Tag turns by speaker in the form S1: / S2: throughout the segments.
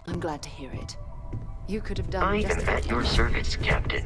S1: I'm glad to hear it. You could have done
S2: I
S1: just
S2: am at your service, Captain.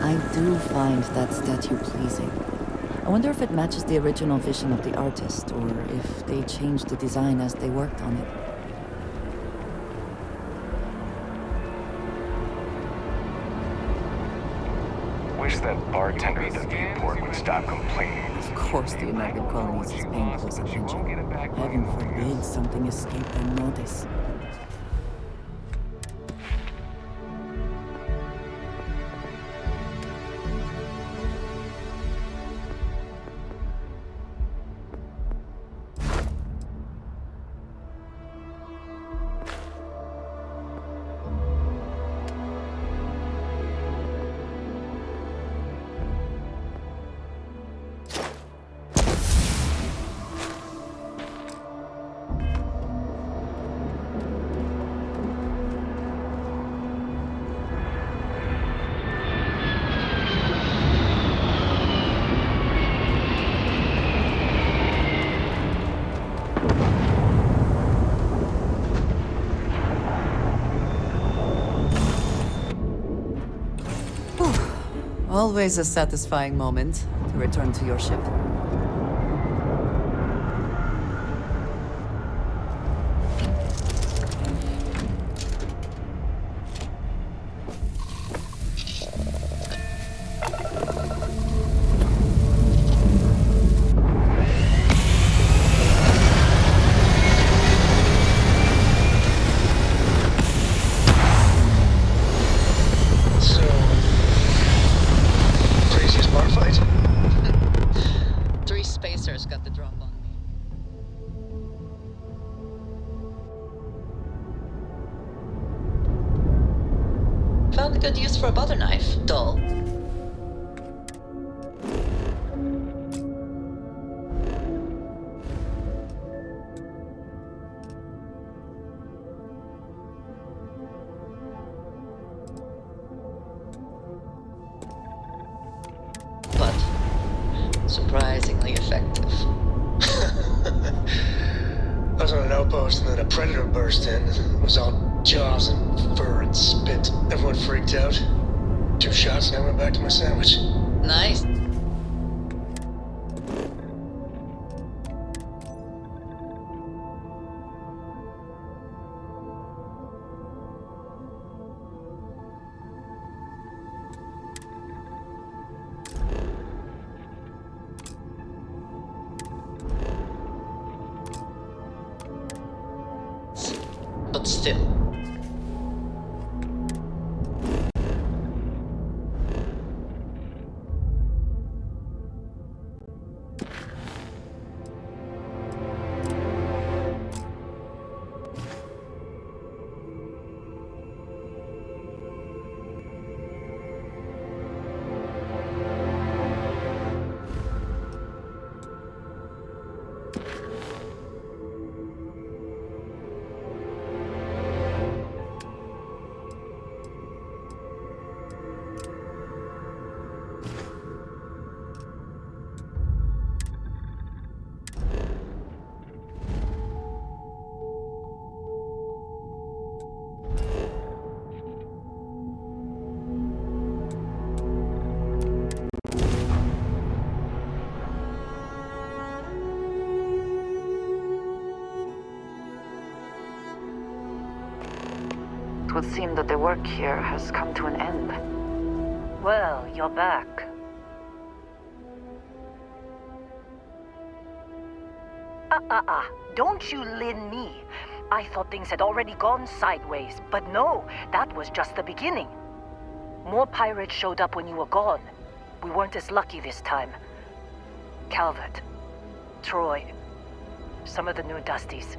S3: I do find that statue pleasing. I wonder if it matches the original vision of the artist, or if they changed the design as they worked on it.
S4: Wish that bartender at the viewport would stop complaining.
S3: Of course the United Colonies is paying close attention. Heaven forbid something escape their notice. Always a satisfying moment to return to your ship.
S1: Got the drop on me. Found a good use for a butter knife, dull. But surprisingly effective.
S5: I was on an outpost and then a predator burst in. It was all jaws and fur and spit. Everyone freaked out. 2 shots and I went back to my sandwich.
S1: Nice. But still.
S3: It would seem that the work here has come to an end.
S2: Well, you're back. Don't you lin me. I thought things had already gone sideways, but no, that was just the beginning. More pirates showed up when you were gone. We weren't as lucky this time. Calvert, Troy, some of the new Dusties,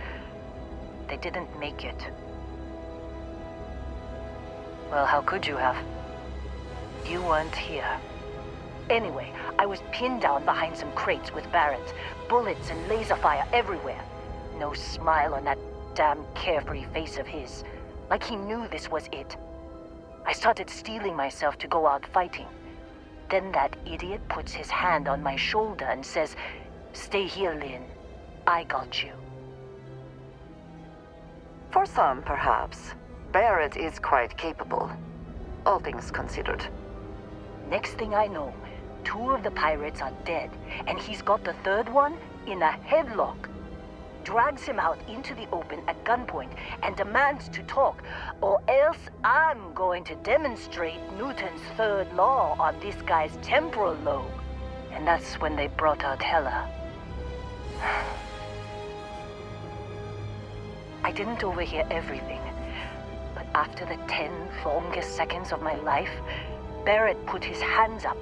S2: they didn't make it. Well, how could you have? You weren't here. Anyway, I was pinned down behind some crates with Barrett. Bullets and laser fire everywhere. No smile on that damn carefree face of his. Like he knew this was it. I started steeling myself to go out fighting. Then that idiot puts his hand on my shoulder and says, "Stay here, Lynn. I got you."
S3: For some, perhaps. Barrett is quite capable, all things considered.
S2: Next thing I know, 2 of the pirates are dead, and he's got the 3rd one in a headlock. Drags him out into the open at gunpoint and demands to talk, or else I'm going to demonstrate Newton's 3rd law on this guy's temporal lobe. And that's when they brought out Hella. I didn't overhear everything, but after the 10 longest seconds of my life, Barrett put his hands up,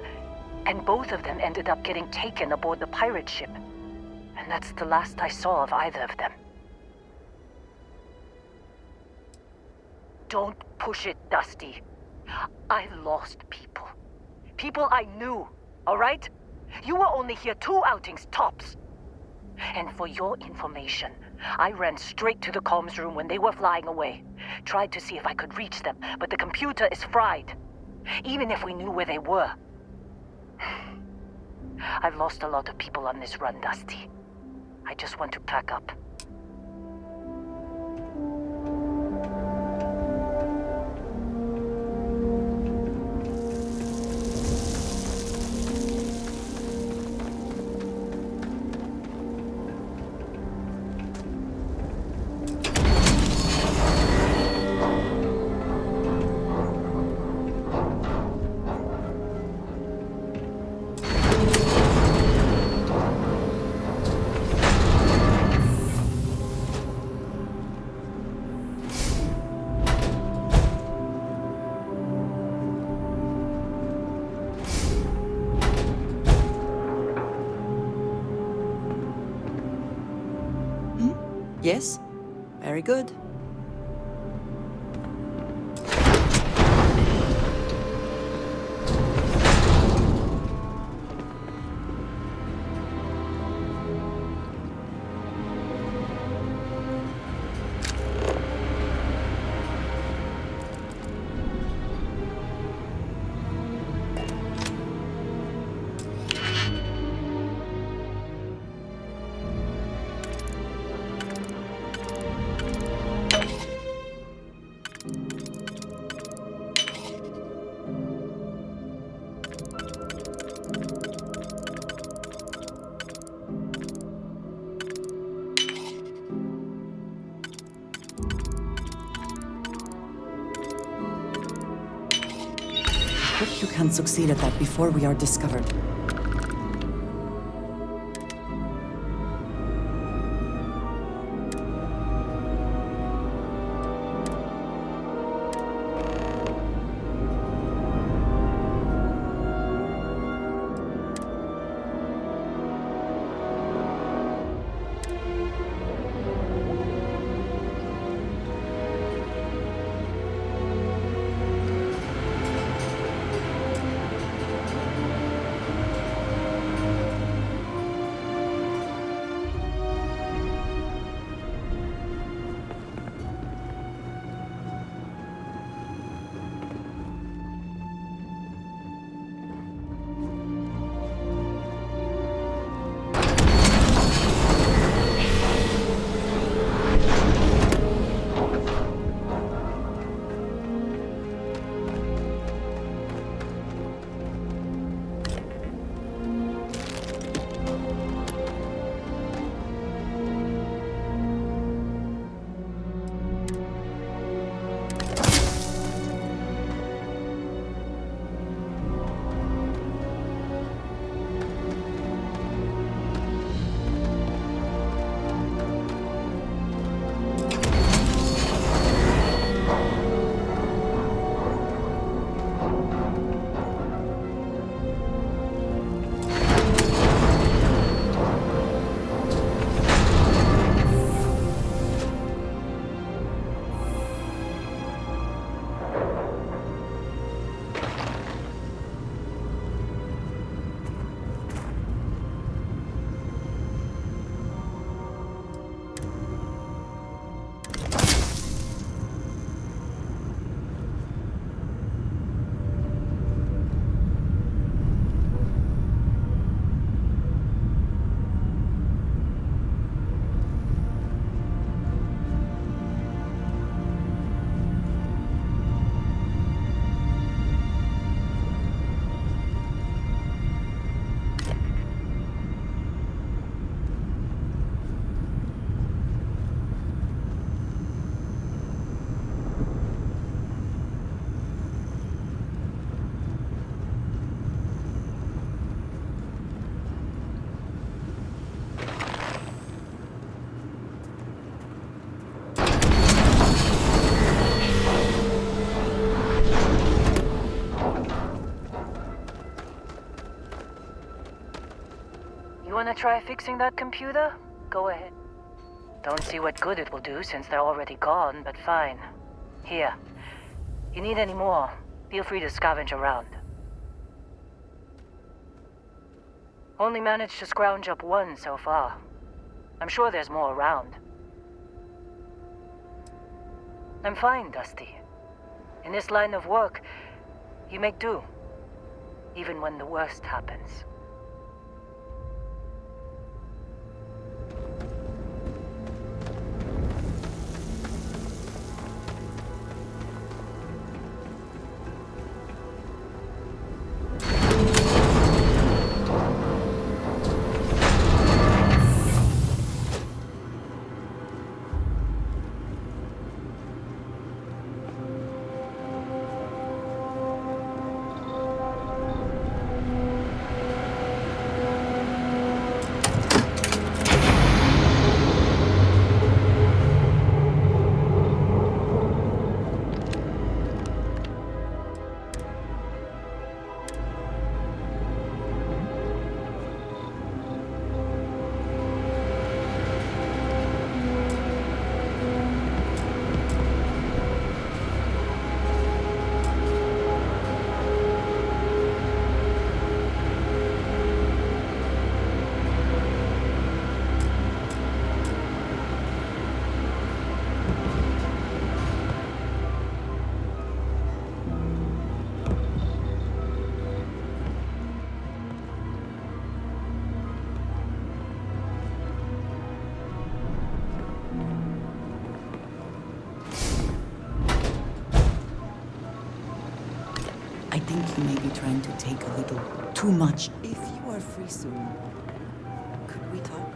S2: and both of them ended up getting taken aboard the pirate ship. And that's the last I saw of either of them. Don't push it, Dusty. I lost people. People I knew, all right? You were only here 2 outings tops. And for your information, I ran straight to the comms room when they were flying away. Tried to see if I could reach them, but the computer is fried. Even if we knew where they were. I've lost a lot of people on this run, Dusty. I just want to pack up.
S3: Yes? Very good. Hope you can succeed at that before we are discovered.
S2: Wanna try fixing that computer? Go ahead. Don't see what good it will do since they're already gone, but fine. Here. You need any more, feel free to scavenge around. Only managed to scrounge up one so far. I'm sure there's more around. I'm fine, Dusty. In this line of work, you make do. Even when the worst happens.
S3: I think you may be trying to take a little too much. If you are free soon, could we talk?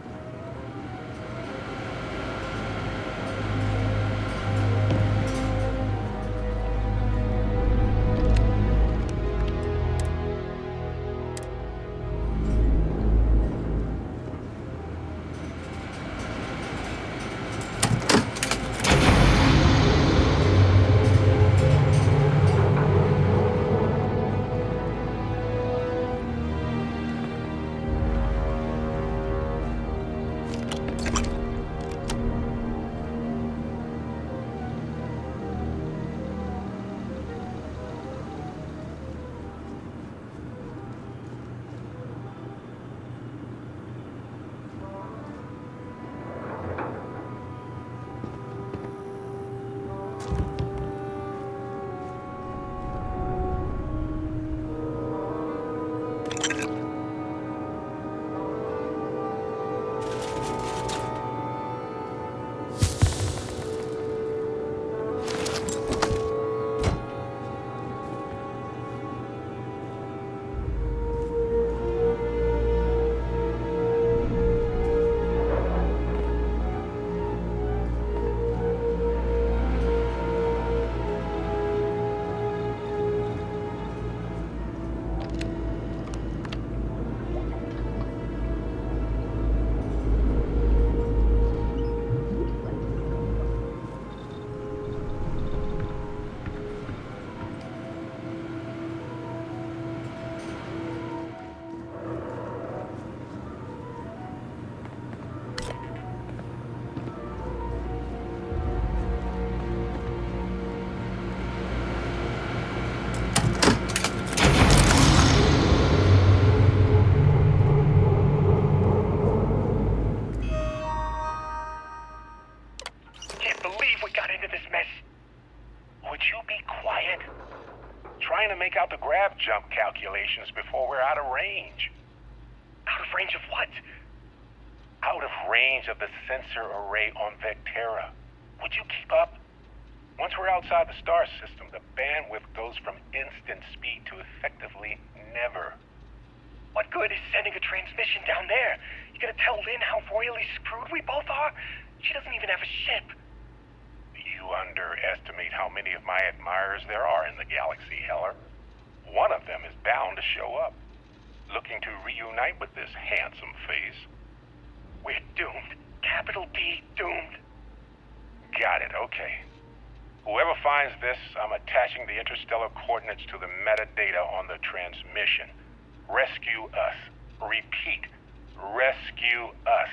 S6: to make out the grav jump calculations before we're out of range. Out of range of what? Out of range of the sensor array on Vectera. Would you keep up? Once we're outside the star system, the bandwidth goes from instant speed to effectively never. What good is sending a transmission down there? You gonna tell Lynn how royally screwed we both are? She doesn't even have a ship. You underestimate how many of my admirers there are in the galaxy, Heller. One of them is bound to show up, looking to reunite with this handsome face. We're doomed. Capital D, doomed. Got it, okay. Whoever finds this, I'm attaching the interstellar coordinates to the metadata on the transmission. Rescue us. Repeat. Rescue us.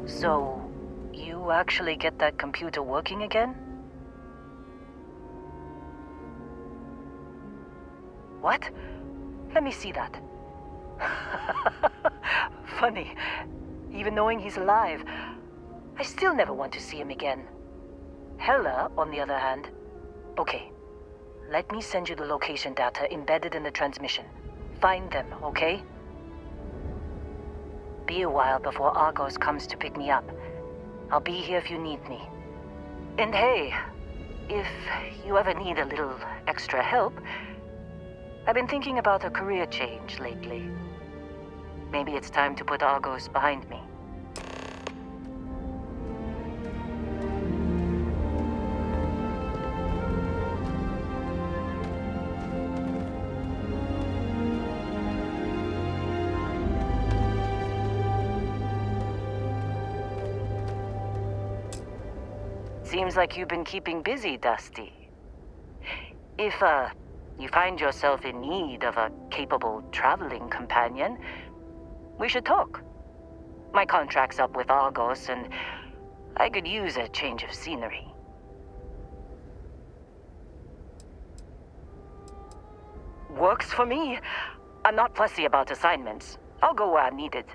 S2: So, you actually get that computer working again? What? Let me see that. Funny. Even knowing he's alive, I still never want to see him again. Hella, on the other hand... Okay. Let me send you the location data embedded in the transmission. Find them, okay? Be a while before Argos comes to pick me up. I'll be here if you need me. And hey, if you ever need a little extra help, I've been thinking about a career change lately. Maybe it's time to put Argos behind me. Seems like you've been keeping busy, Dusty. If, you find yourself in need of a capable traveling companion, we should talk. My contract's up with Argos, and I could use a change of scenery. Works for me. I'm not fussy about assignments. I'll go where I'm needed.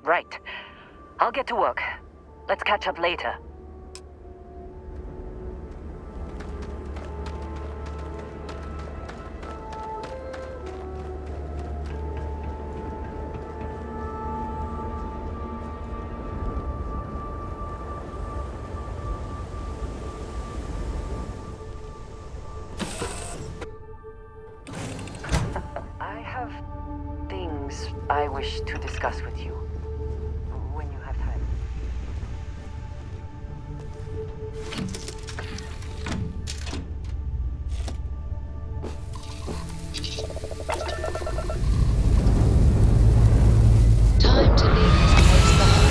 S2: Right. I'll get to work. Let's catch up later. I have things I wish to discuss with you. When you have time.
S1: Time to leave this place behind.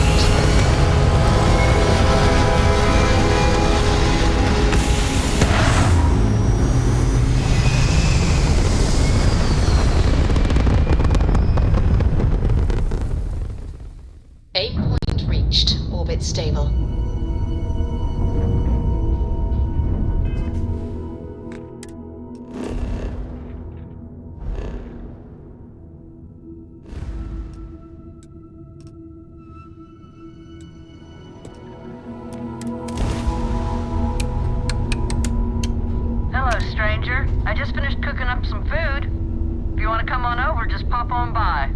S2: just finished cooking up some food. If you want to come on over, just pop on by.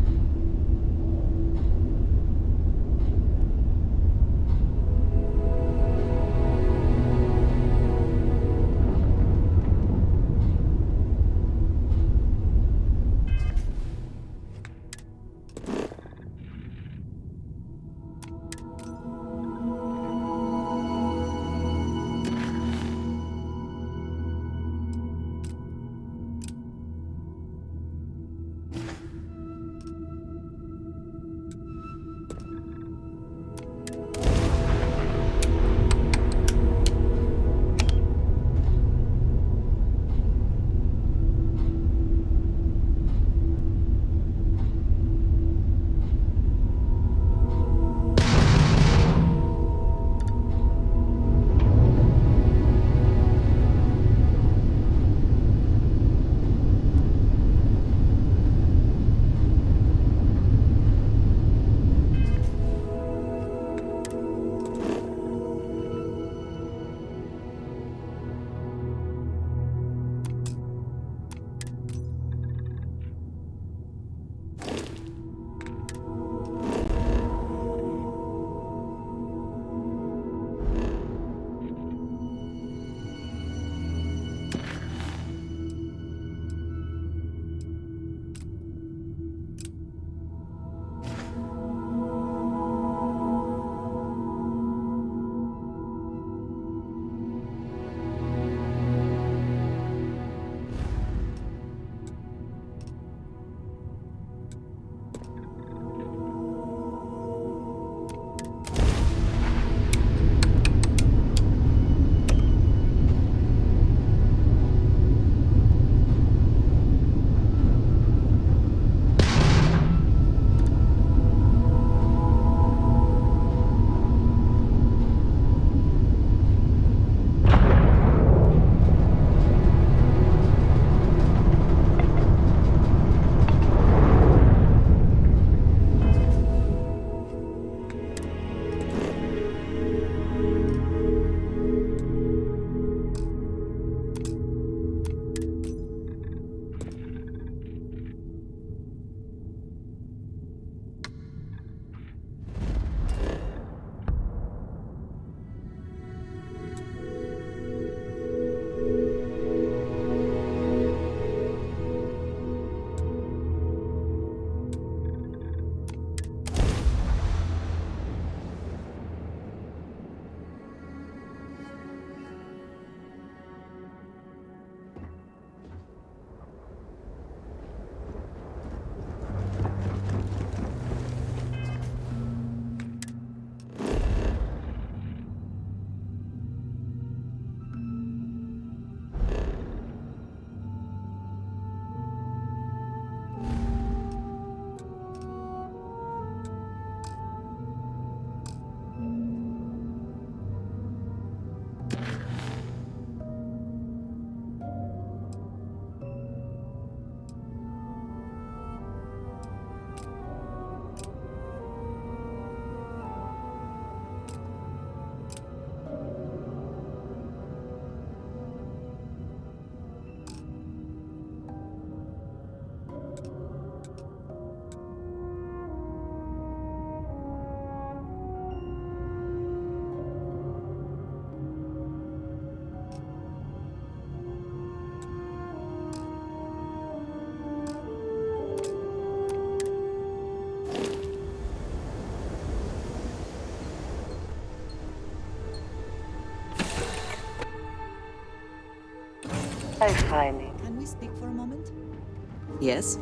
S2: I finally.
S3: Can we speak for a moment? Yes?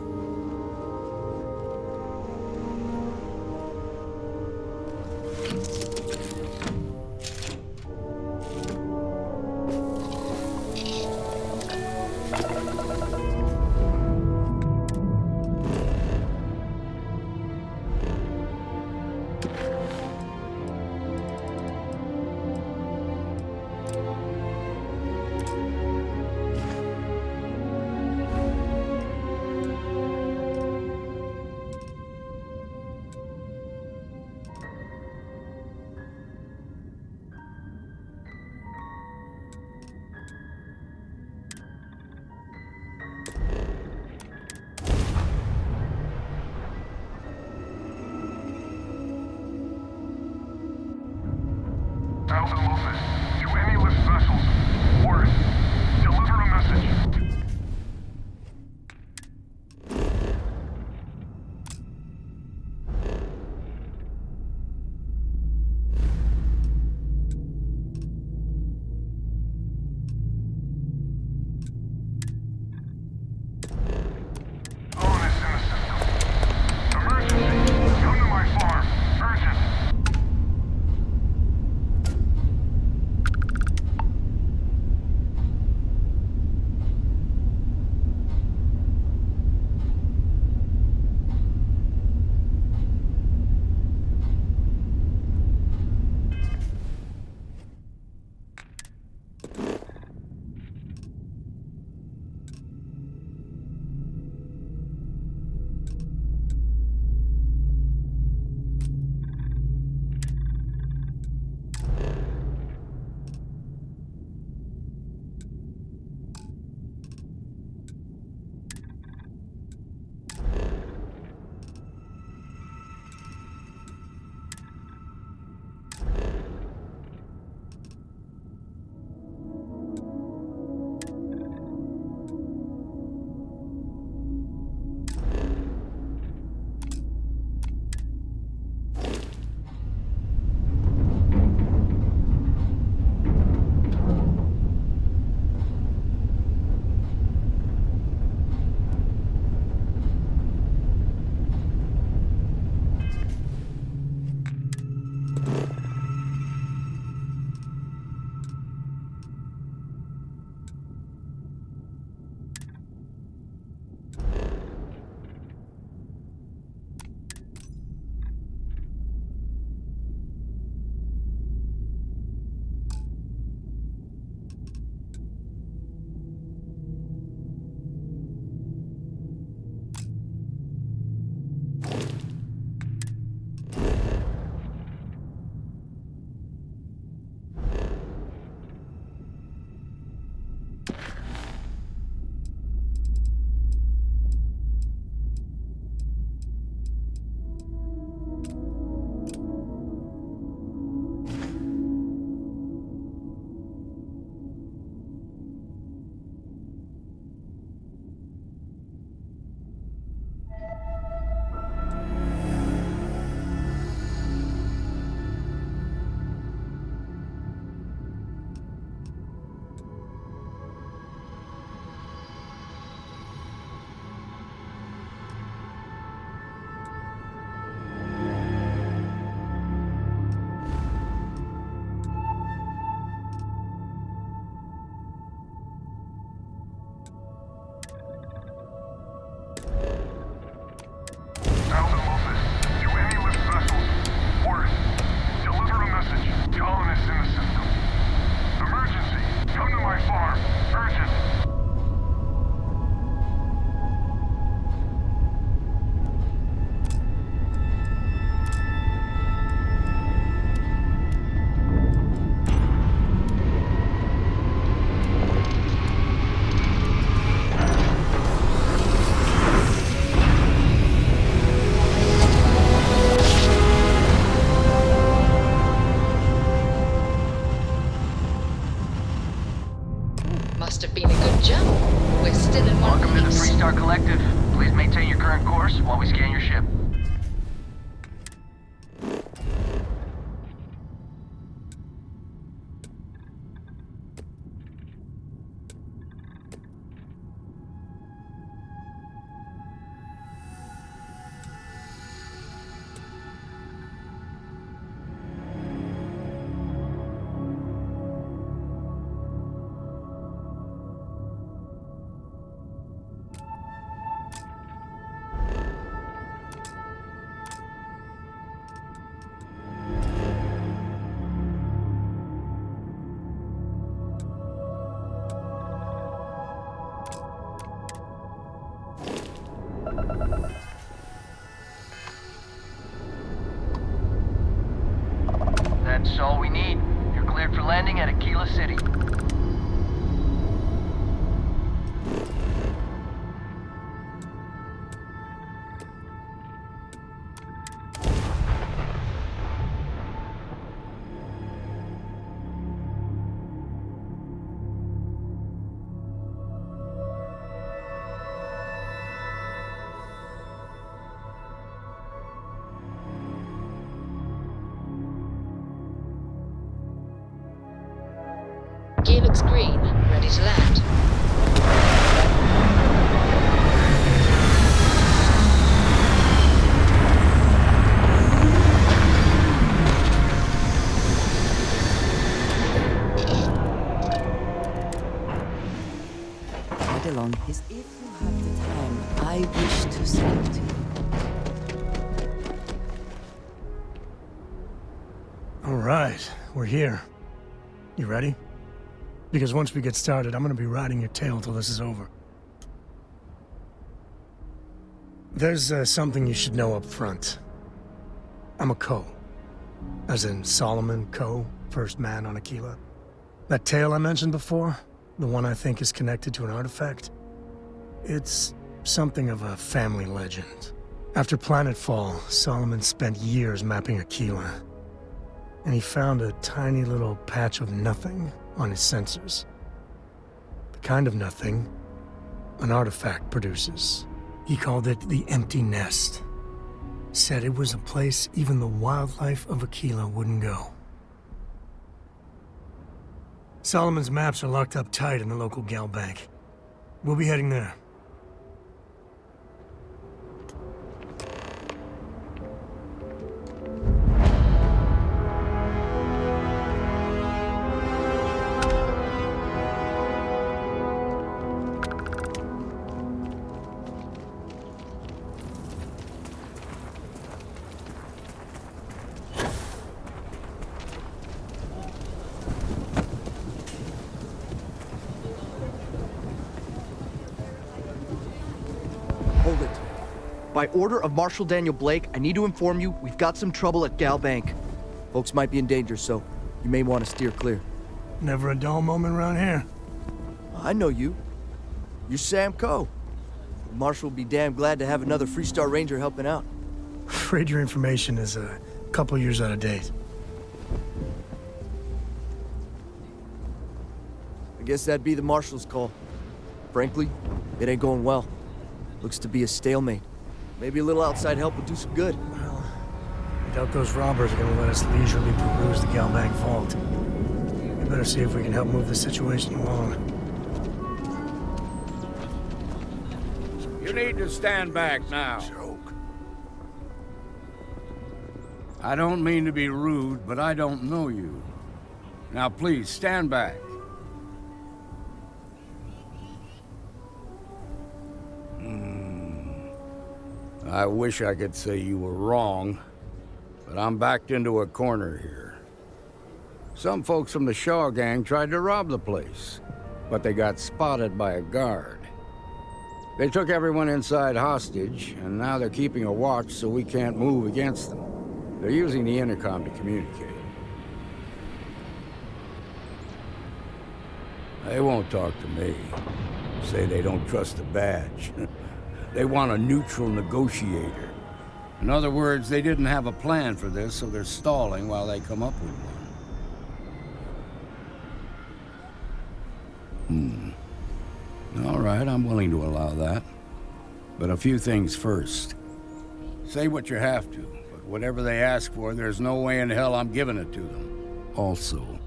S1: Must have been a good jump. We're still in one
S7: Welcome to the
S1: piece.
S7: Star Collective. Please maintain your current course while we scan your ship. That's all we need. You're cleared for landing at Aquila City.
S1: Gear looks green, ready to land.
S3: Right along. If you have the time, I wish to speak to you.
S5: All right, we're here. You ready? Because once we get started, I'm gonna be riding your tail till this is over. There's something you should know up front. I'm a Co. As in Solomon Co., first man on Aquila. That tale I mentioned before, the one I think is connected to an artifact, it's something of a family legend. After Planetfall, Solomon spent years mapping Aquila, and he found a tiny little patch of nothing on his sensors. The kind of nothing an artifact produces. He called it the Empty Nest. Said it was a place even the wildlife of Aquila wouldn't go. Solomon's maps are locked up tight in the local gal bank. We'll be heading there.
S8: Hold it. By order of Marshal Daniel Blake, I need to inform you we've got some trouble at Gal Bank. Folks might be in danger, so you may want to steer clear.
S5: Never a dull moment around here.
S8: I know you. You're Sam Coe. Marshall will be damn glad to have another Freestar Ranger helping out.
S5: Afraid your information is a couple years out of date.
S8: I guess that'd be the Marshal's call. Frankly, it ain't going well. Looks to be a stalemate. Maybe a little outside help would do some good.
S5: Well, I doubt those robbers are gonna let us leisurely peruse the Galbank vault. We better see if we can help move the situation along.
S9: You need to stand back now. I don't mean to be rude, but I don't know you. Now please, stand back. I wish I could say you were wrong, but I'm backed into a corner here. Some folks from the Shaw gang tried to rob the place, but they got spotted by a guard. They took everyone inside hostage, and now they're keeping a watch so we can't move against them. They're using the intercom to communicate. They won't talk to me. Say they don't trust the badge. They want a neutral negotiator. In other words, they didn't have a plan for this, so they're stalling while they come up with one. All right, I'm willing to allow that. But a few things first. Say what you have to, but whatever they ask for, there's no way in hell I'm giving it to them. Also,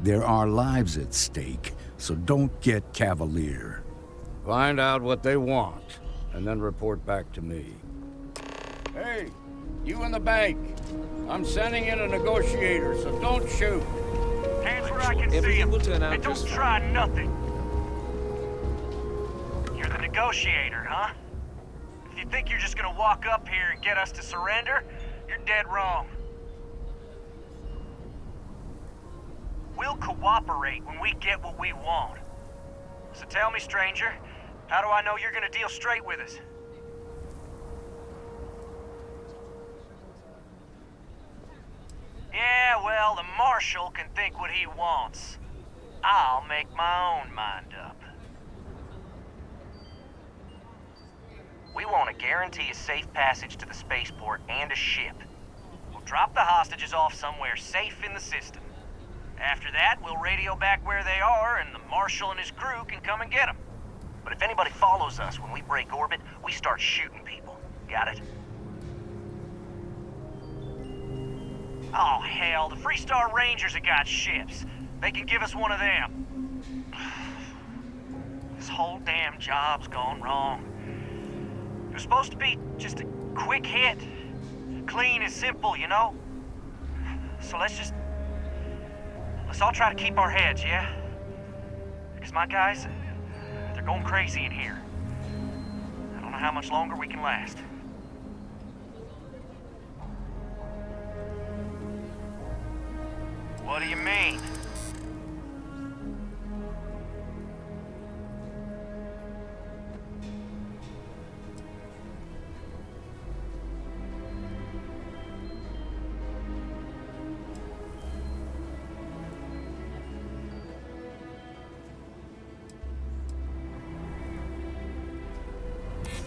S9: there are lives at stake, so don't get cavalier. Find out what they want, and then report back to me. Hey, you in the bank. I'm sending in a negotiator, so don't shoot.
S6: Hands where I can see him. And don't try nothing. You're the negotiator, huh? If you think you're just gonna walk up here and get us to surrender, you're dead wrong. We'll cooperate when we get what we want. So tell me, stranger, how do I know you're gonna deal straight with us? Yeah, well, the Marshal can think what he wants. I'll make my own mind up. We want to guarantee a safe passage to the spaceport and a ship. We'll drop the hostages off somewhere safe in the system. After that, we'll radio back where they are, and the Marshal and his crew can come and get them. But if anybody follows us when we break orbit, we start shooting people. Got it? Oh, hell, the Freestar Rangers have got ships. They can give us one of them. This whole damn job's gone wrong. It was supposed to be just a quick hit. Clean and simple, you know? So let's all try to keep our heads, yeah? Because my guys, they're going crazy in here. I don't know how much longer we can last. What do you mean?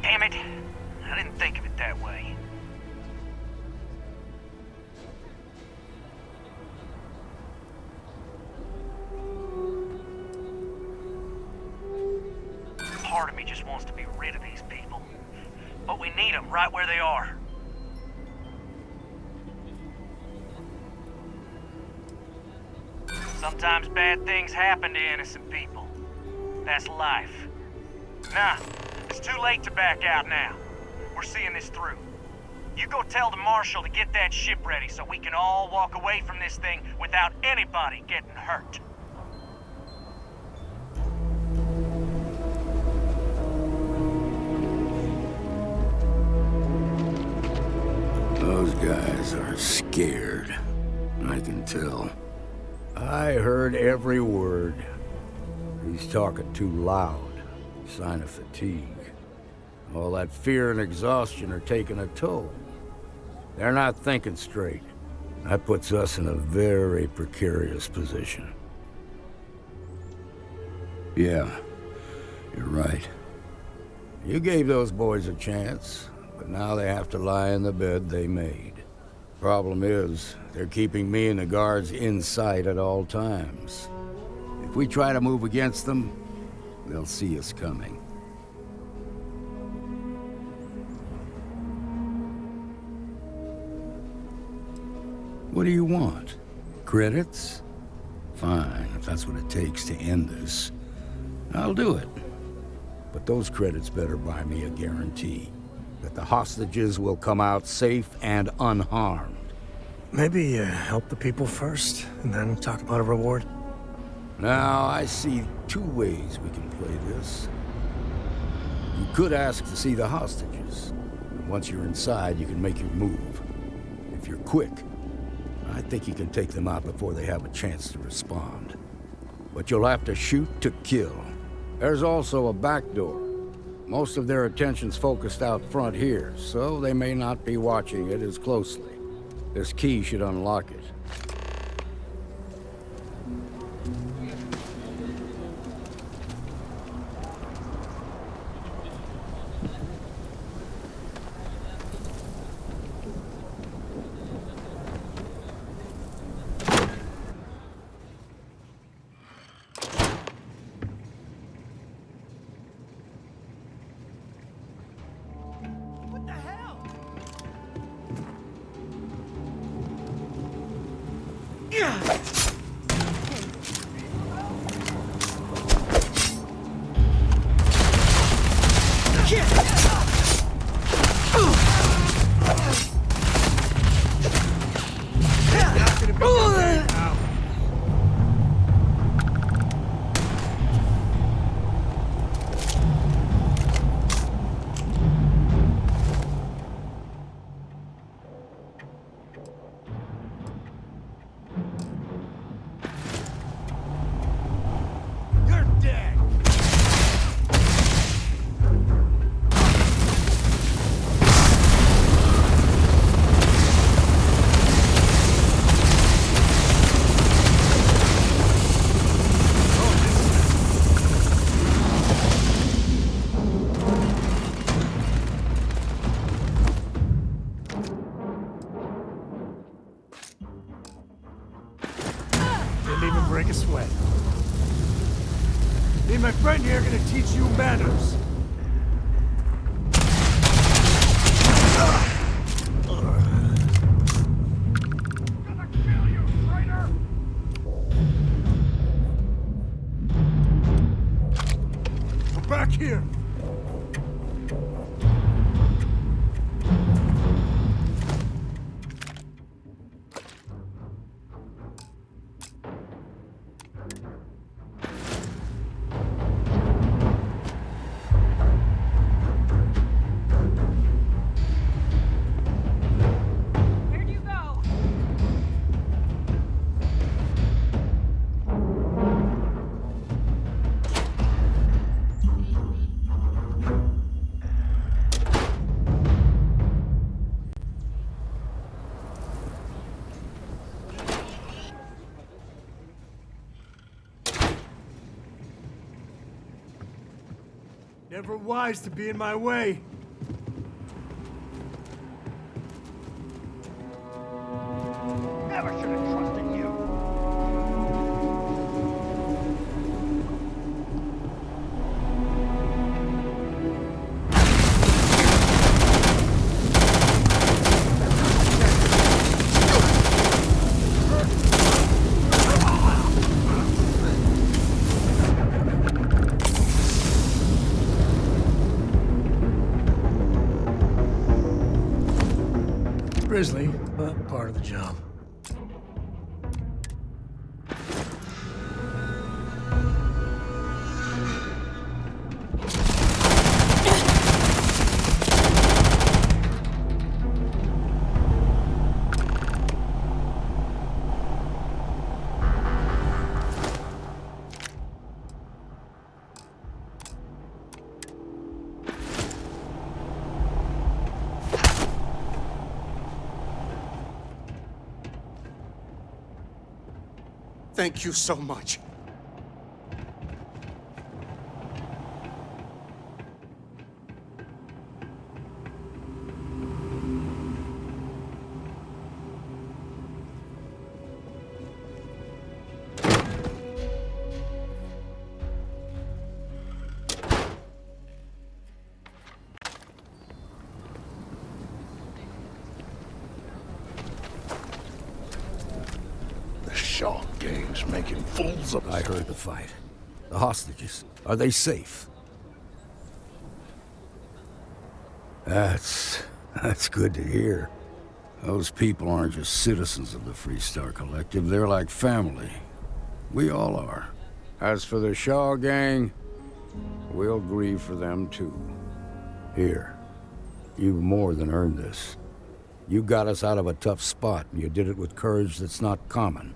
S6: Damn it! I didn't think of it that way. Part of me just wants to be rid of these people. But we need them right where they are. Sometimes bad things happen to innocent people. That's life. Nah, it's too late to back out now. We're seeing this through. You go tell the Marshal to get that ship ready so we can all walk away from this thing without anybody getting hurt.
S9: Those guys are scared. I can tell. I heard every word. He's talking too loud. Sign of fatigue. All that fear and exhaustion are taking a toll. They're not thinking straight. That puts us in a very precarious position. Yeah, you're right. You gave those boys a chance, but now they have to lie in the bed they made. Problem is, they're keeping me and the guards in sight at all times. If we try to move against them, they'll see us coming. What do you want? Credits? Fine, if that's what it takes to end this. I'll do it. But those credits better buy me a guarantee that the hostages will come out safe and unharmed.
S5: Maybe help the people first, and then talk about a reward?
S9: Now, I see two ways we can play this. You could ask to see the hostages. Once you're inside, you can make your move. If you're quick, I think you can take them out before they have a chance to respond. But you'll have to shoot to kill. There's also a back door. Most of their attention's focused out front here, so they may not be watching it as closely. This key should unlock it.
S5: Didn't even break a sweat. Me and my friend here are gonna teach you manners. Come back here. Never wise to be in my way.
S6: Never should have trusted you.
S5: Grisly, but part of the job.
S10: Thank you so much. Just making fools of us.
S9: I heard the fight. The hostages, are they safe? That's good to hear. Those people aren't just citizens of the Freestar Collective, they're like family. We all are. As for the Shaw gang, we'll grieve for them too. Here, you've more than earned this. You got us out of a tough spot, and you did it with courage that's not common.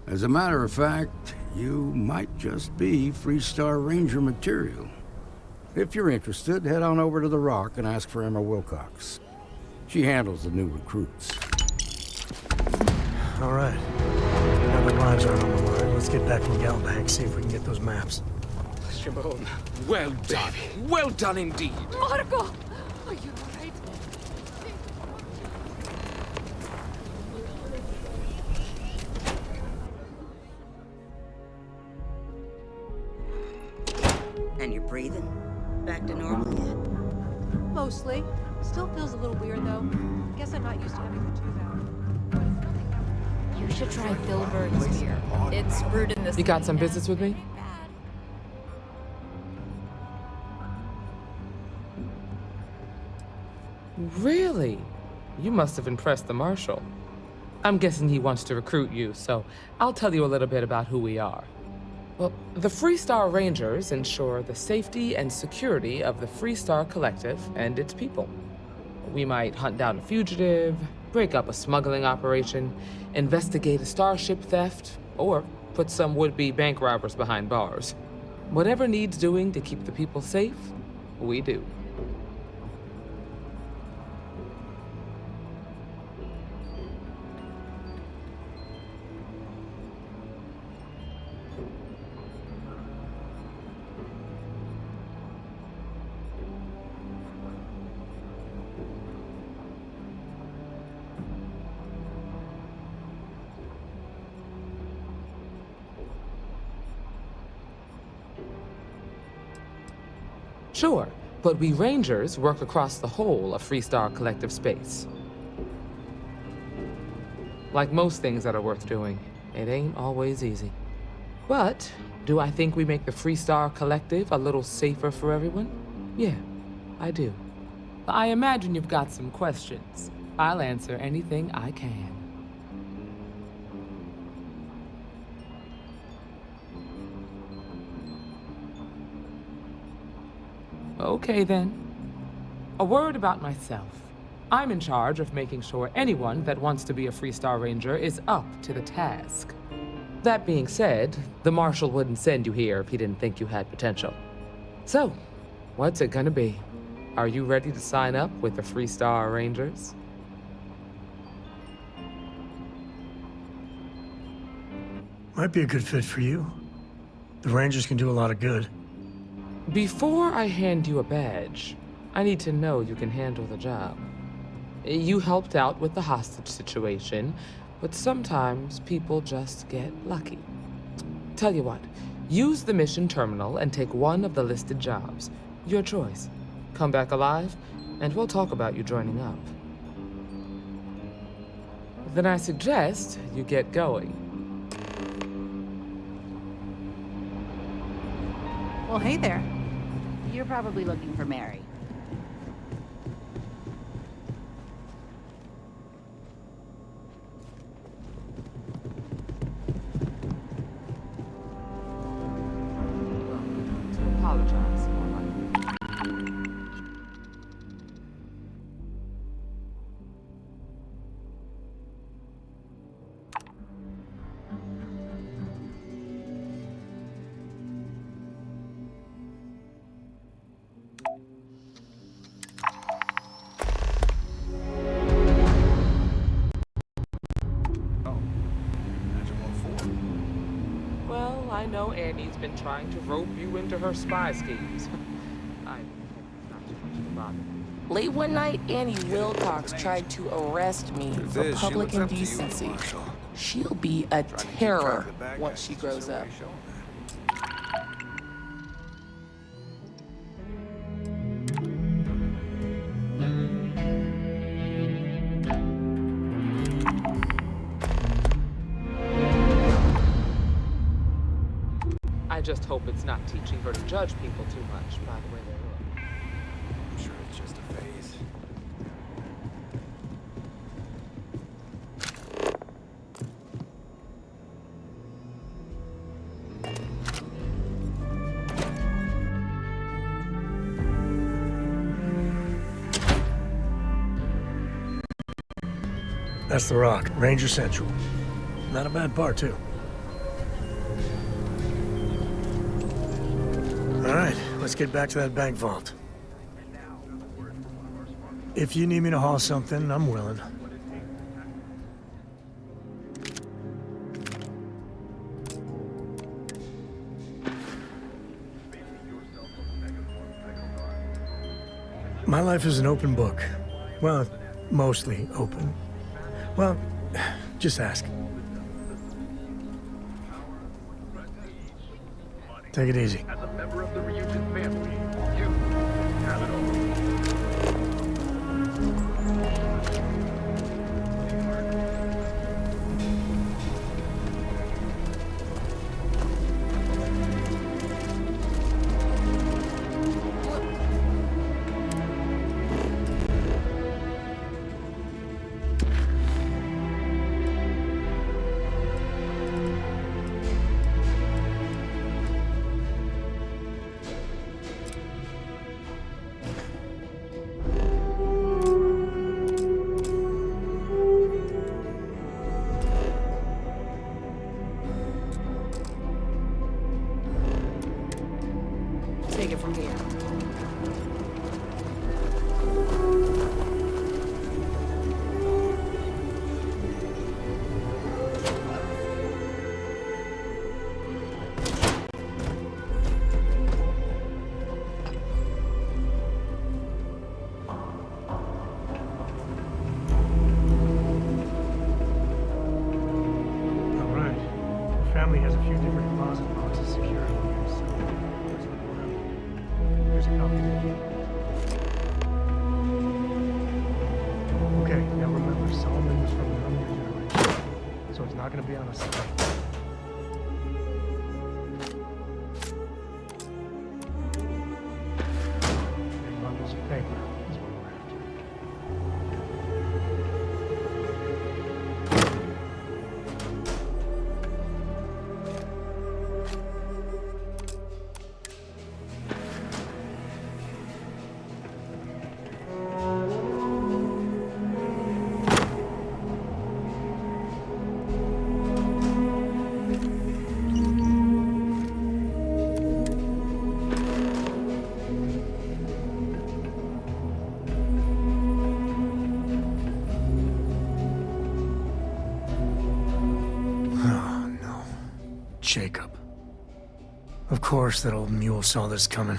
S9: As a matter of fact, you might just be Freestar Ranger material. If you're interested, head on over to the Rock and ask for Emma Wilcox. She handles the new recruits.
S5: All right. Now the lives are on the line. Let's get back to Galbank, see if we can get those maps.
S11: Shimon, well done. Well done indeed.
S12: Marco! Are you all right?
S13: And you're breathing? Back to normal yet?
S12: Mostly. Still feels a little weird, though. Guess I'm not used to having the tube out.
S14: You should try Filbert's beer. It's brewed in this.
S11: You got some business with me? Really? You must have impressed the Marshal. I'm guessing he wants to recruit you, so I'll tell you a little bit about who we are. Well, the Freestar Rangers ensure the safety and security of the Freestar Collective and its people. We might hunt down a fugitive, break up a smuggling operation, investigate a starship theft, or put some would-be bank robbers behind bars. Whatever needs doing to keep the people safe, we do. Sure, but we Rangers work across the whole of Freestar Collective space. Like most things that are worth doing, it ain't always easy. But do I think we make the Freestar Collective a little safer for everyone? Yeah, I do. I imagine you've got some questions. I'll answer anything I can. Okay then. A word about myself. I'm in charge of making sure anyone that wants to be a Freestar Ranger is up to the task. That being said, the Marshal wouldn't send you here if he didn't think you had potential. So, what's it gonna be? Are you ready to sign up with the Freestar Rangers?
S5: Might be a good fit for you. The Rangers can do a lot of good.
S11: Before I hand you a badge, I need to know you can handle the job. You helped out with the hostage situation, but sometimes people just get lucky. Tell you what, use the mission terminal and take one of the listed jobs. Your choice. Come back alive, and we'll talk about you joining up. Then I suggest you get going.
S14: Well, hey there. You're probably looking for Mary.
S11: Apologize. Well, I know Annie's been trying to rope you into her spy schemes. I'm not too much of a bother.
S15: Late one night, Annie Wilcox tried to arrest me for public indecency. She'll be a terror once she grows up.
S11: just hope it's not teaching her to judge people too much by the way they look.
S10: I'm sure it's just a phase.
S5: That's the Rock, Ranger Central. Not a bad part, too. All right, let's get back to that bank vault. If you need me to haul something, I'm willing. My life is an open book. Well, mostly open. Well, just ask. Take it easy.
S10: As a member of the reunion family, you have it all.
S15: Take it from here.
S5: All right. The family has a few different deposit boxes secured in here, so let's look around. Here's a copy of the key. Okay, now remember, Solomon was from the earlier generation, so it's not going to be on a site. Big bundles of paper is what we're after. Oh, no. Jacob. Of course that old mule saw this coming.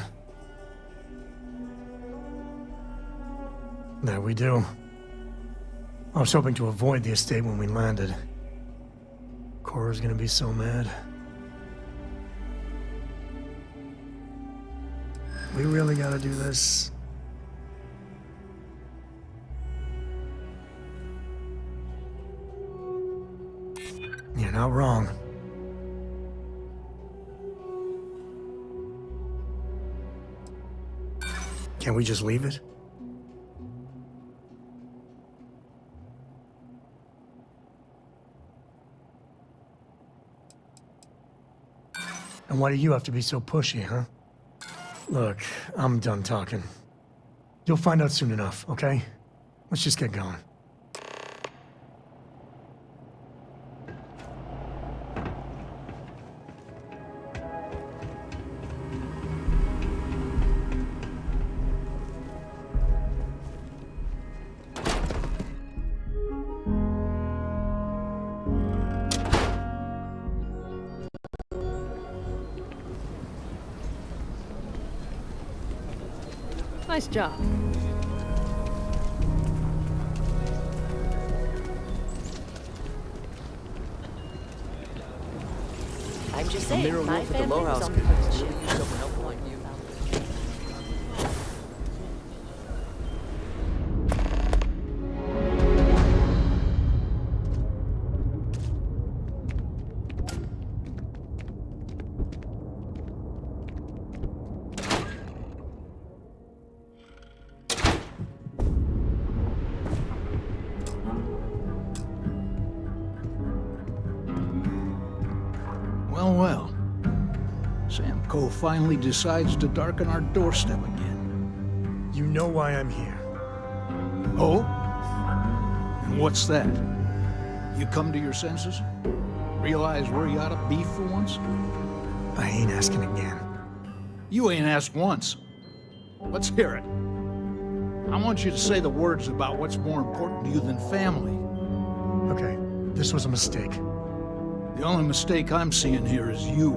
S5: There we do. I was hoping to avoid the estate when we landed. Cora's gonna be so mad. We really gotta do this. You're not wrong. Can't we just leave it? And why do you have to be so pushy, huh? Look, I'm done talking. You'll find out soon enough, okay? Let's just get going.
S12: Nice job.
S2: I'm just
S8: A
S2: saying,
S8: mirror
S2: my
S8: wolf at the
S2: family
S8: low
S2: was
S8: house
S2: on
S8: could
S2: the first
S8: really
S2: ship.
S8: use someone helpful like you.
S10: well. Sam Coe finally decides to darken our doorstep again.
S5: You know why I'm here.
S10: Oh? And what's that? You come to your senses? Realize where you ought to be for once?
S5: I ain't asking again.
S10: You ain't asked once. Let's hear it. I want you to say the words about what's more important to you than family.
S5: Okay, this was a mistake.
S10: The only mistake I'm seeing here is you.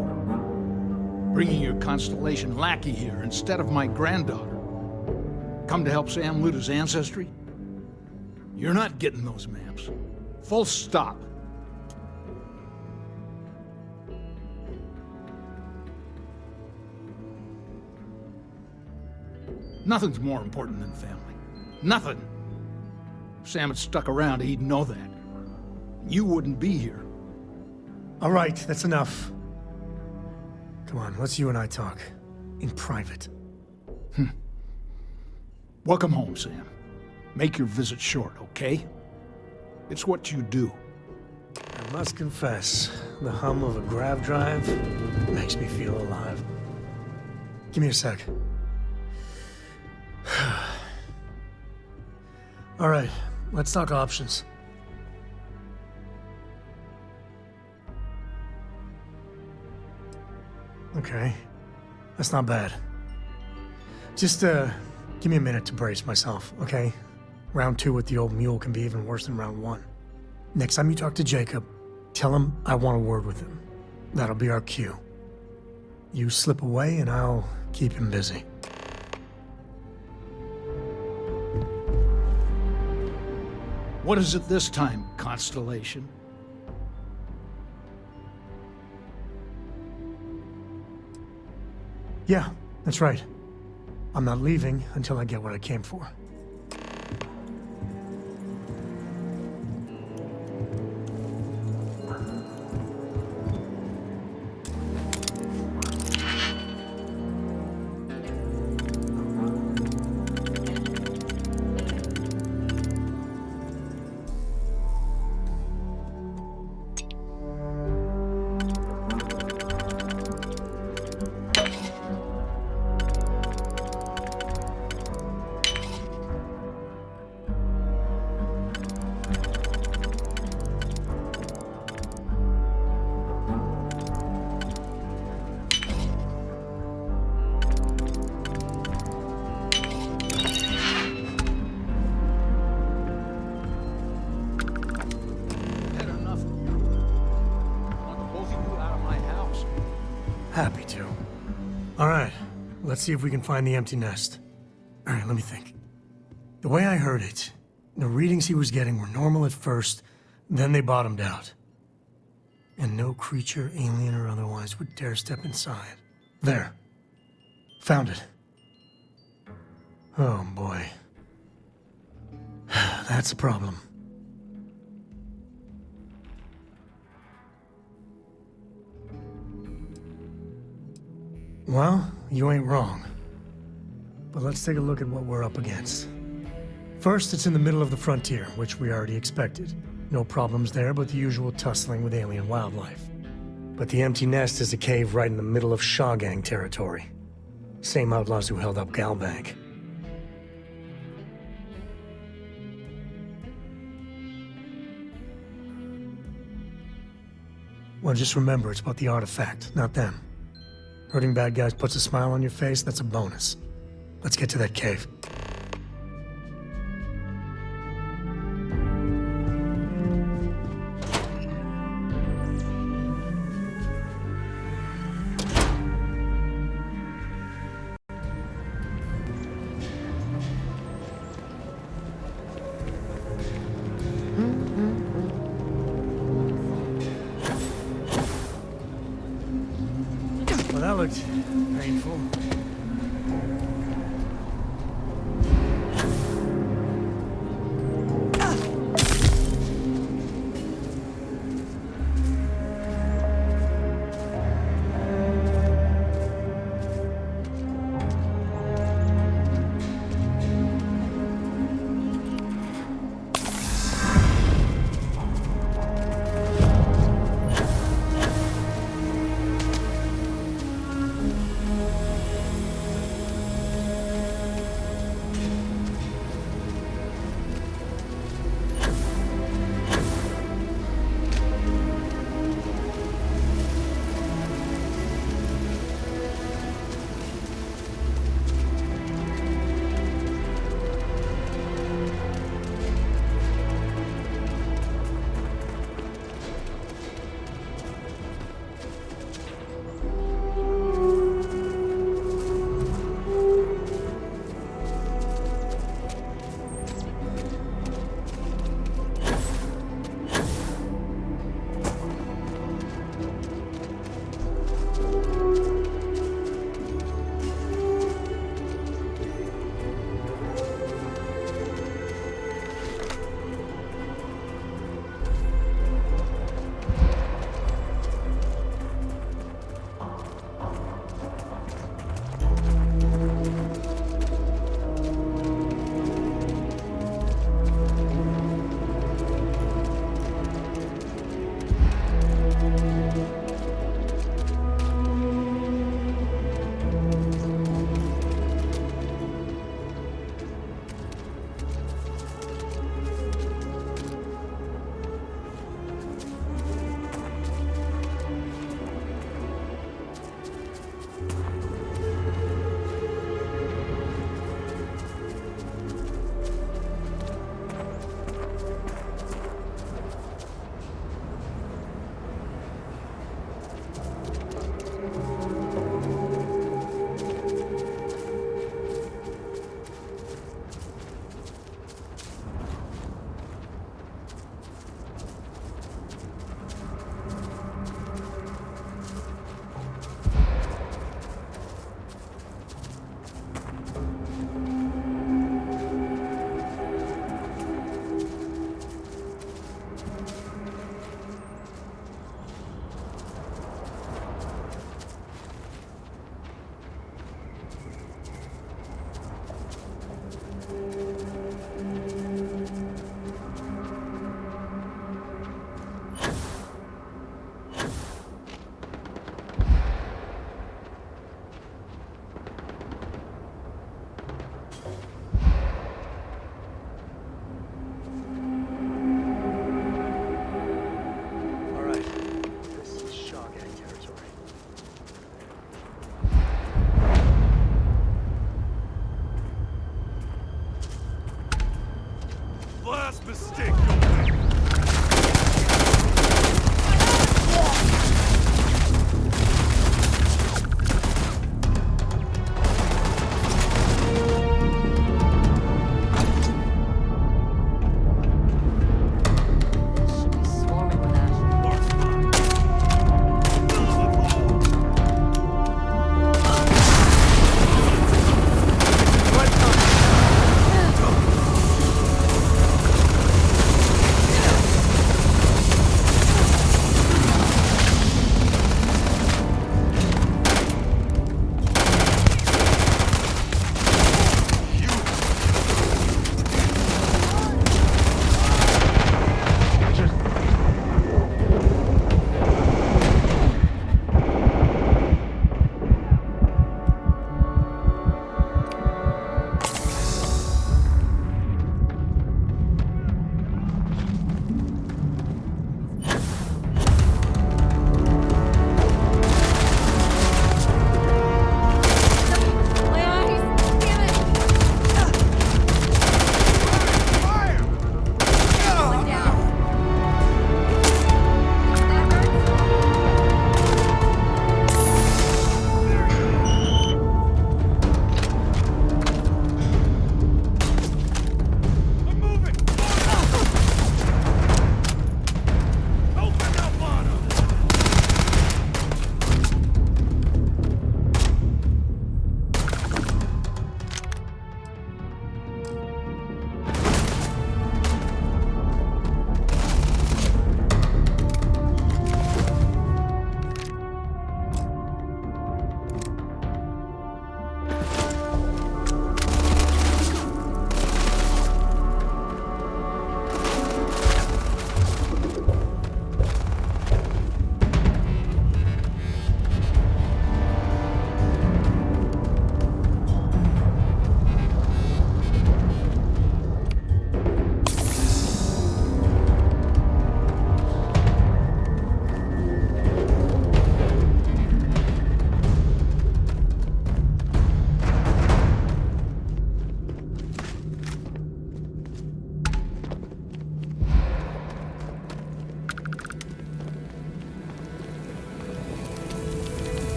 S10: Bringing your Constellation lackey here instead of my granddaughter. Come to help Sam loot his ancestry? You're not getting those maps. Full stop. Nothing's more important than family. Nothing. If Sam had stuck around, he'd know that. You wouldn't be here.
S5: All right, that's enough. Come on, let's you and I talk. In private.
S10: Welcome home, Sam. Make your visit short, okay? It's what you do.
S5: I must confess, the hum of a grav drive makes me feel alive. Give me a sec. All right, let's talk options. Okay, that's not bad. Just, give me a minute to brace myself, okay? Round 2 with the old mule can be even worse than round 1. Next time you talk to Jacob, tell him I want a word with him. That'll be our cue. You slip away and I'll keep him busy.
S10: What is it this time, Constellation?
S5: Yeah, that's right. I'm not leaving until I get what I came for. Happy to. All right, let's see if we can find the empty nest. All right, let me think. The way I heard it, the readings he was getting were normal at first, then they bottomed out. And no creature, alien or otherwise, would dare step inside. There. Found it. Oh boy. That's a problem. Well, you ain't wrong. But let's take a look at what we're up against. First, it's in the middle of the frontier, which we already expected. No problems there, but the usual tussling with alien wildlife. But the empty nest is a cave right in the middle of Shawgang territory. Same outlaws who held up Galbank. Well, just remember, it's about the artifact, not them. Hurting bad guys puts a smile on your face, that's a bonus. Let's get to that cave. Well, that looked painful.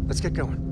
S5: Let's get going.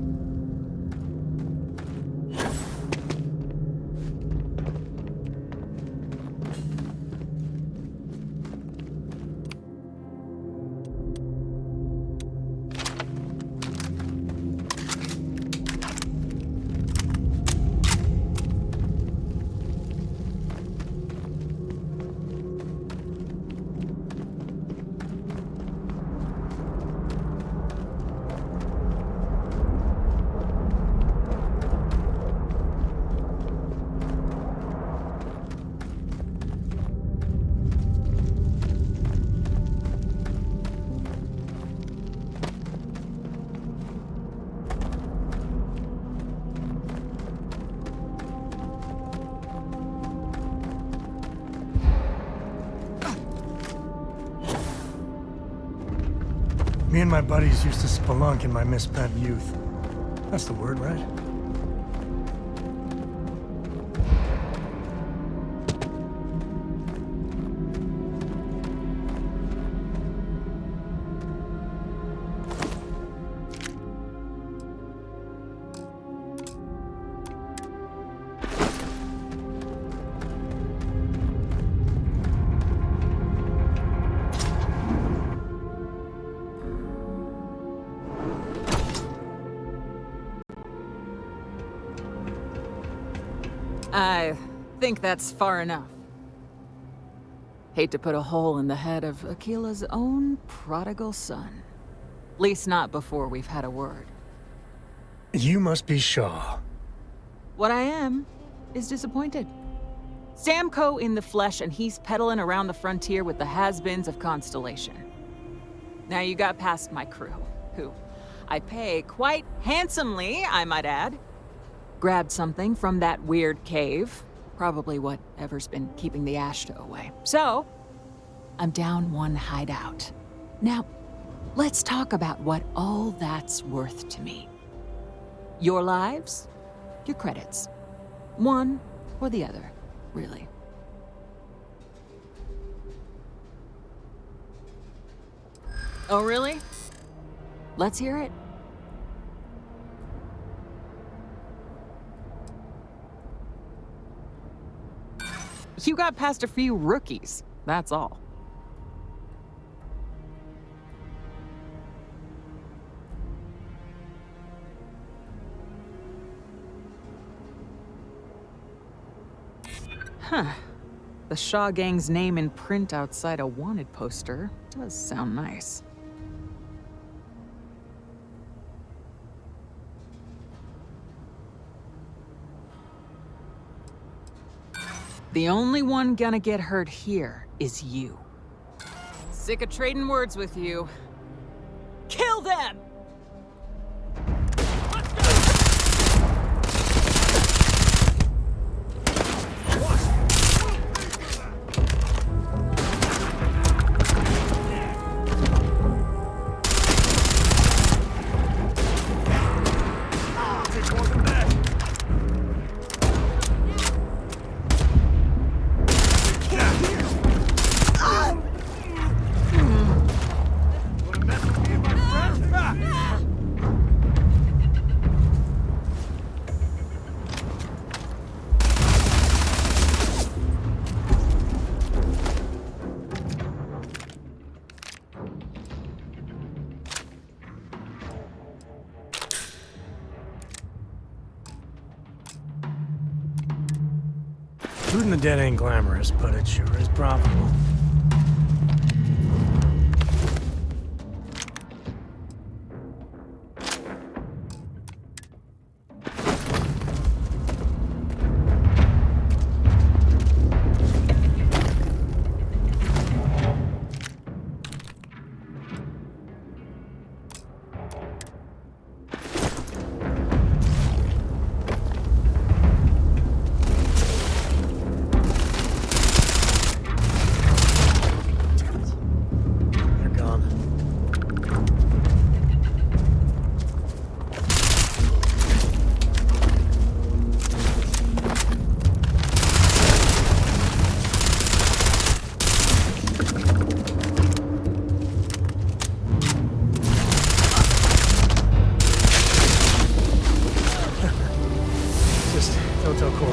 S5: Me and my buddies used to spelunk in my misspent youth. That's the word, right?
S16: I think that's far enough. Hate to put a hole in the head of Akila's own prodigal son. Least not before we've had a word.
S5: You must be Shaw.
S16: What I am is disappointed. Samco in the flesh, and he's peddling around the frontier with the has-beens of Constellation. Now you got past my crew, who I pay quite handsomely, I might add. Grabbed something from that weird cave. Probably whatever's been keeping the Ashta away. So, I'm down one hideout. Now, let's talk about what all that's worth to me. Your lives, your credits. One or the other, really. Oh, really? Let's hear it. You got past a few rookies, that's all. Huh. The Shaw Gang's name in print outside a wanted poster does sound nice. The only one gonna get hurt here is you. Sick of trading words with you. Kill them!
S5: Shooting the dead ain't glamorous, but it sure is profitable. Don't tell Cora.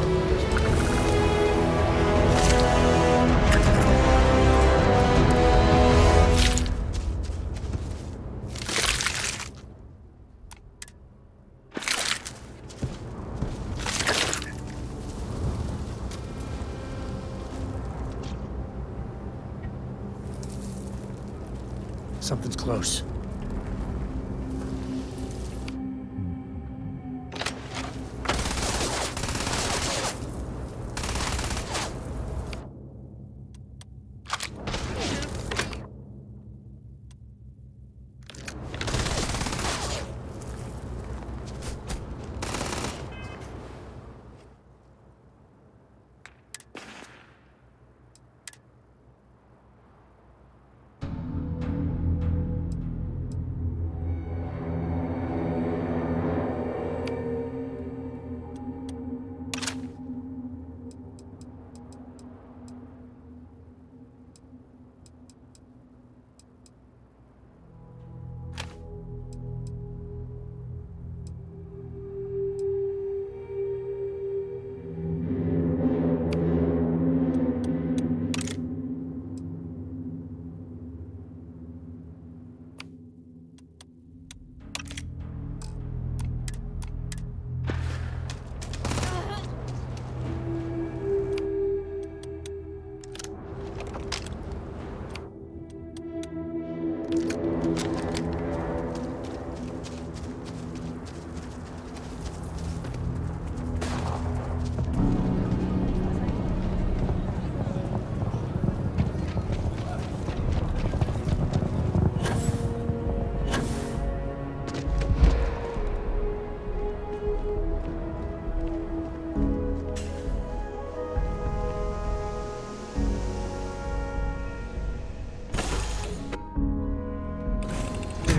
S5: Something's close.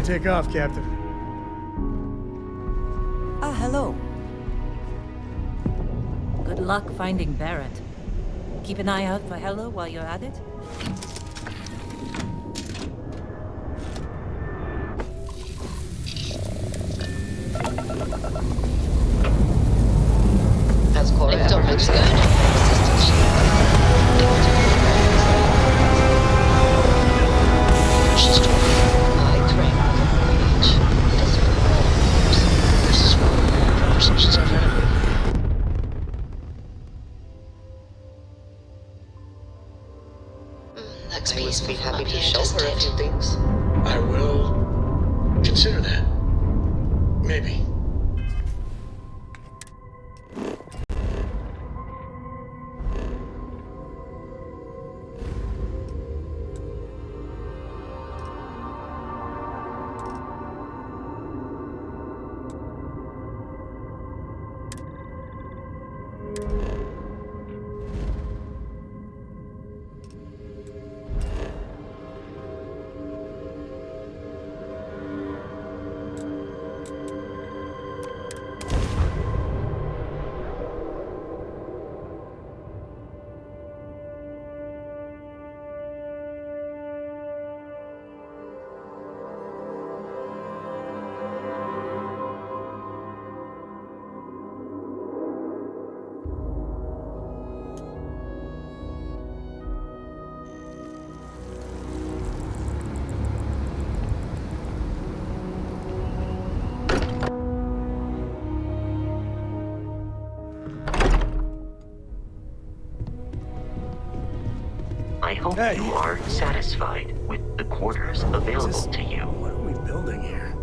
S5: Take off, Captain.
S3: Ah, hello. Good luck finding Barrett. Keep an eye out for Hella while you're at it.
S1: As Cora ever looks good. She's talking. I train on each. This is what she's Next piece, be happy to show her a few things.
S5: I will consider that. Maybe.
S17: I hope you are satisfied with the quarters available to you.
S5: What are we building here?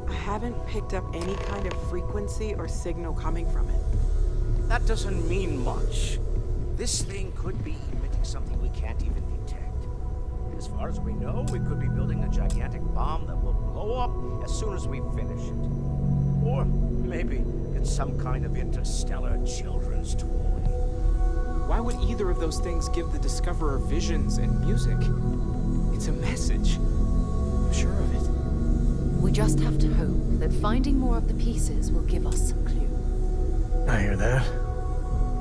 S18: I haven't picked up any kind of frequency or signal coming from it.
S19: That doesn't mean much. This thing could be emitting something we can't even detect. As far as we know, we could be building a gigantic bomb that will blow up as soon as we finish it. Or maybe it's some kind of interstellar children's toy.
S20: Why would either of those things give the Discoverer visions and music? It's a message. I'm sure of it.
S14: We just have to hope that finding more of the pieces will give us some clue.
S5: I hear that.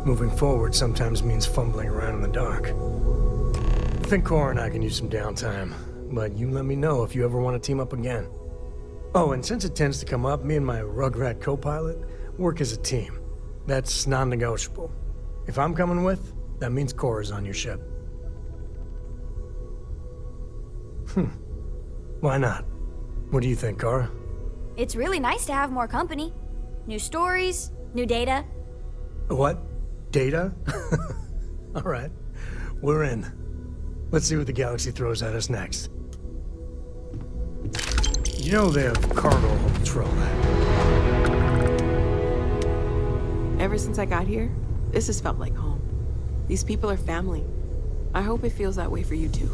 S5: Moving forward sometimes means fumbling around in the dark. I think Cora and I can use some downtime, but you let me know if you ever want to team up again. Oh, and since it tends to come up, me and my Rugrat co-pilot work as a team. That's non-negotiable. If I'm coming with, that means Cora's on your ship. Why not? What do you think, Cora?
S21: It's really nice to have more company. New stories, new data.
S5: What? Data? All right. We're in. Let's see what the galaxy throws at us next. You know they have cargo patrol that.
S18: Ever since I got here, this has felt like home. These people are family. I hope it feels that way for you too.